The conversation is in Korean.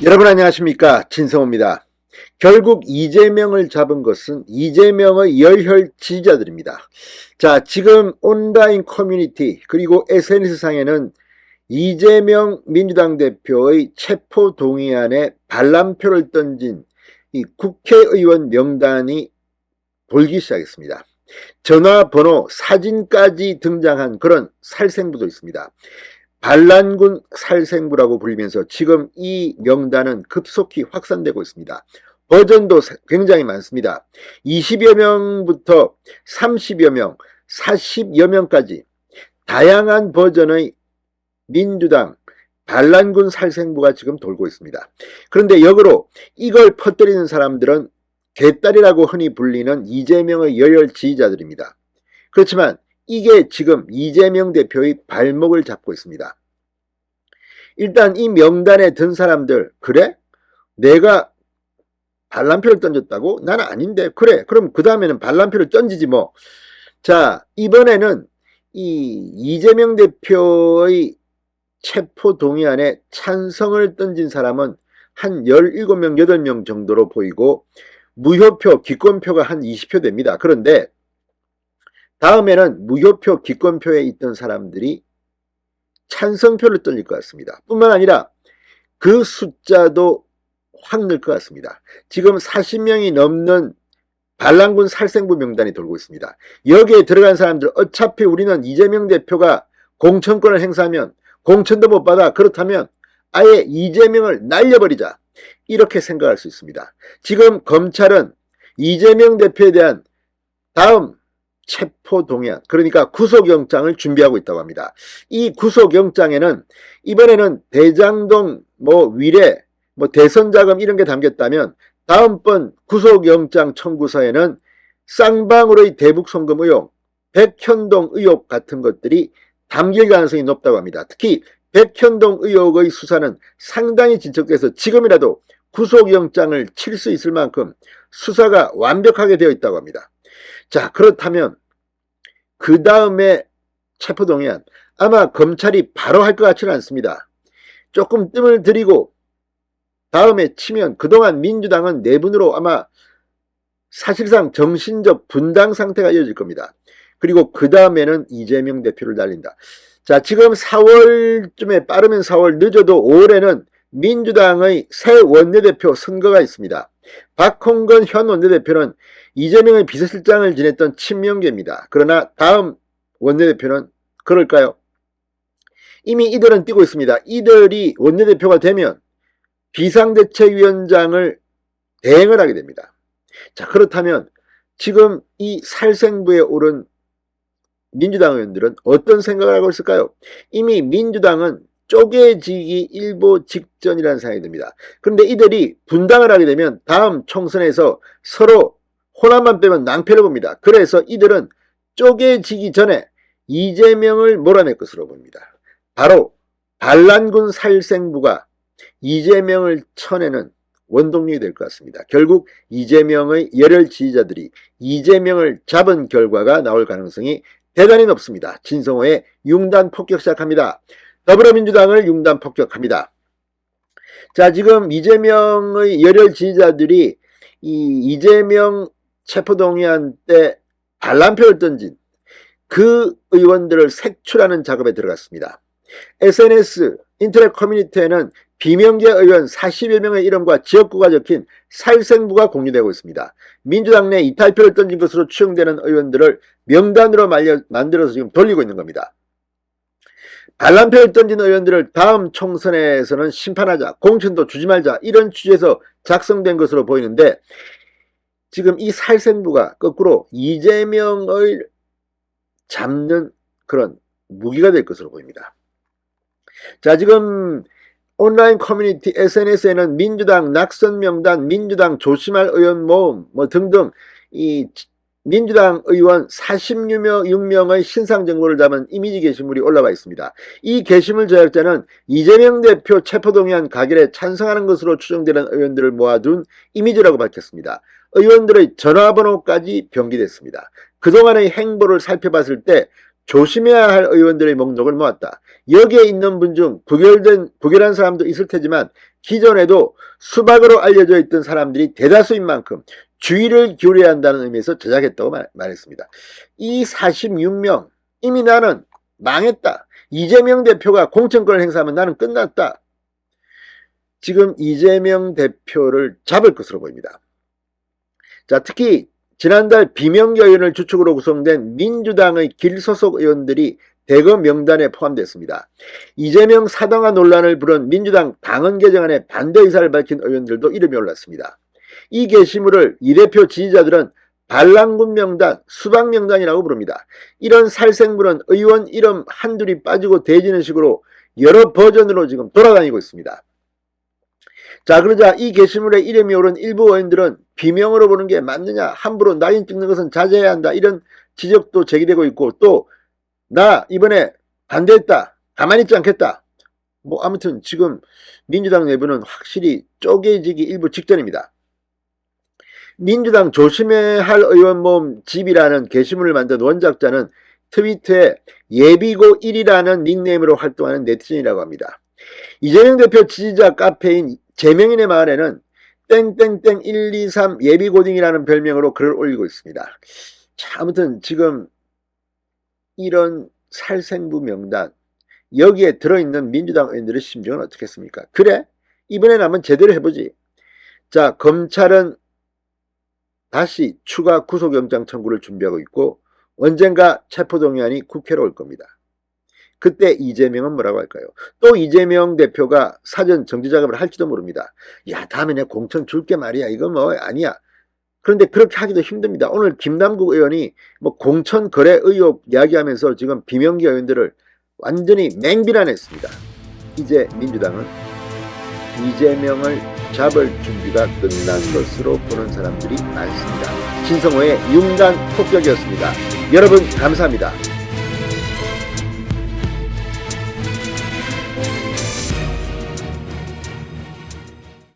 여러분 안녕하십니까, 진성호입니다. 결국 이재명을 잡은 것은 이재명의 열혈 지지자들입니다. 자, 지금 온라인 커뮤니티 그리고 SNS상에는 이재명 민주당 대표의 체포동의안에 반란표를 던진 이 국회의원 명단이 돌기 시작했습니다. 전화번호, 사진까지 등장한 그런 살생부도 있습니다. 반란군 살생부라고 불리면서 지금 이 명단은 급속히 확산되고 있습니다. 버전도 굉장히 많습니다. 20여 명부터 30여 명, 40여 명까지 다양한 버전의 민주당 반란군 살생부가 지금 돌고 있습니다. 그런데 역으로 이걸 퍼뜨리는 사람들은 개딸이라고 흔히 불리는 이재명의 열혈 지지자들입니다. 그렇지만 이게 지금 이재명 대표의 발목을 잡고 있습니다. 일단 이 명단에 든 사람들, 그래? 내가 반란표를 던졌다고? 나는 아닌데. 그래, 그럼 그 다음에는 반란표를 던지지 뭐. 자, 이번에는 이 이재명 대표의 체포동의안에 찬성을 던진 사람은 한 17명, 8명 정도로 보이고 무효표, 기권표가 한 20표 됩니다. 그런데 다음에는 무효표, 기권표에 있던 사람들이 찬성표를 던질 것 같습니다. 뿐만 아니라 그 숫자도 확 늘 것 같습니다. 지금 40명이 넘는 반란군 살생부 명단이 돌고 있습니다. 여기에 들어간 사람들, 어차피 우리는 이재명 대표가 공천권을 행사하면 공천도 못 받아. 그렇다면 아예 이재명을 날려버리자. 이렇게 생각할 수 있습니다. 지금 검찰은 이재명 대표에 대한 다음 체포동의안, 그러니까 구속영장을 준비하고 있다고 합니다. 이 구속영장에는 이번에는 대장동, 위례, 대선자금 이런 게 담겼다면 다음번 구속영장 청구서에는 쌍방울의 대북송금 의혹, 백현동 의혹 같은 것들이 담길 가능성이 높다고 합니다. 특히 백현동 의혹의 수사는 상당히 진척돼서 지금이라도 구속영장을 칠 수 있을 만큼 수사가 완벽하게 되어 있다고 합니다. 자, 그렇다면 그 다음에 체포동의안, 아마 검찰이 바로 할 것 같지는 않습니다. 조금 뜸을 들이고 다음에 치면 그동안 민주당은 내분으로 아마 사실상 정신적 분당 상태가 이어질 겁니다. 그리고 그 다음에는 이재명 대표를 날린다. 자, 지금 4월쯤에, 빠르면 4월, 늦어도 5월에는 민주당의 새 원내대표 선거가 있습니다. 박홍근 현 원내대표는 이재명의 비서실장을 지냈던 친명계입니다. 그러나 다음 원내대표는 그럴까요? 이미 이들은 뛰고 있습니다. 이들이 원내대표가 되면 비상대책위원장을 대행을 하게 됩니다. 자, 그렇다면 지금 이 살생부에 오른 민주당 의원들은 어떤 생각을 하고 있을까요? 이미 민주당은 쪼개지기 일보 직전이라는 생각이 듭니다. 그런데 이들이 분당을 하게 되면 다음 총선에서 서로 호남만 빼면 낭패를 봅니다. 그래서 이들은 쪼개지기 전에 이재명을 몰아낼 것으로 봅니다. 바로 반란군 살생부가 이재명을 쳐내는 원동력이 될 것 같습니다. 결국 이재명의 열혈 지지자들이 이재명을 잡은 결과가 나올 가능성이 대단히 높습니다. 진성호의 융단 폭격 시작합니다. 더불어민주당을 융단 폭격합니다. 자, 지금 이재명의 열혈 지지자들이 이 이재명 체포동의안 때 반란표를 던진 그 의원들을 색출하는 작업에 들어갔습니다. SNS, 인터넷 커뮤니티에는 비명계 의원 40여 명의 이름과 지역구가 적힌 살생부가 공유되고 있습니다. 민주당 내 이탈표를 던진 것으로 추정되는 의원들을 명단으로 만들어서 지금 돌리고 있는 겁니다. 반란표를 던진 의원들을 다음 총선에서는 심판하자, 공천도 주지 말자, 이런 취지에서 작성된 것으로 보이는데 지금 이 살생부가 거꾸로 이재명을 잡는 그런 무기가 될 것으로 보입니다. 자, 지금 온라인 커뮤니티 SNS에는 민주당 낙선 명단, 민주당 조심할 의원 모음 등등 이 민주당 의원 46명의 신상 정보를 담은 이미지 게시물이 올라와 있습니다. 이 게시물 제작자는 이재명 대표 체포동의안 가결에 찬성하는 것으로 추정되는 의원들을 모아둔 이미지라고 밝혔습니다. 의원들의 전화번호까지 병기됐습니다. 그동안의 행보를 살펴봤을 때 조심해야 할 의원들의 목록을 모았다. 여기에 있는 분 중 부결한 사람도 있을 테지만 기존에도 수박으로 알려져 있던 사람들이 대다수인 만큼 주의를 기울여야 한다는 의미에서 제작했다고 말했습니다. 이 46명 이미 나는 망했다. 이재명 대표가 공천권을 행사하면 나는 끝났다. 지금 이재명 대표를 잡을 것으로 보입니다. 자, 특히 지난달 비명계 의원을 주축으로 구성된 민주당의 길소속 의원들이 대거 명단에 포함됐습니다. 이재명 사당화 논란을 부른 민주당 당헌 개정안에 반대 의사를 밝힌 의원들도 이름이 올랐습니다. 이 게시물을 이 대표 지지자들은 반란군 명단, 수박 명단이라고 부릅니다. 이런 살생부는 의원 이름 한둘이 빠지고 대지는 식으로 여러 버전으로 지금 돌아다니고 있습니다. 자, 그러자 이 게시물에 이름이 오른 일부 의원들은 비명으로 보는 게 맞느냐, 함부로 낙인 찍는 것은 자제해야 한다, 이런 지적도 제기되고 있고, 또 나 이번에 반대했다, 가만히 있지 않겠다. 뭐 아무튼 지금 민주당 내부는 확실히 쪼개지기 일부 직전입니다. 민주당 조심해야 할 의원 모임 집이라는 게시물을 만든 원작자는 트위터에 예비고 1이라는 닉네임으로 활동하는 네티즌이라고 합니다. 이재명 대표 지지자 카페인 재명인의 마을에는 땡땡땡 123 예비고딩이라는 별명으로 글을 올리고 있습니다. 자, 아무튼 지금 이런 살생부 명단, 여기에 들어있는 민주당 의원들의 심정은 어떻겠습니까? 그래, 이번에는 한번 제대로 해보지. 자, 검찰은 다시 추가 구속영장 청구를 준비하고 있고 언젠가 체포동의안이 국회로 올 겁니다. 그때 이재명은 뭐라고 할까요? 또 이재명 대표가 사전 정지작업을 할지도 모릅니다. 야, 다음에 내가 공천 줄게 말이야. 이거 뭐 아니야. 그런데 그렇게 하기도 힘듭니다. 오늘 김남국 의원이 뭐 공천 거래 의혹 이야기하면서 지금 비명계 의원들을 완전히 맹비난했습니다. 이제 민주당은 이재명을 잡을 준비가 끝난 것으로 보는 사람들이 많습니다. 신성호의 윤간 폭격이었습니다. 여러분 감사합니다.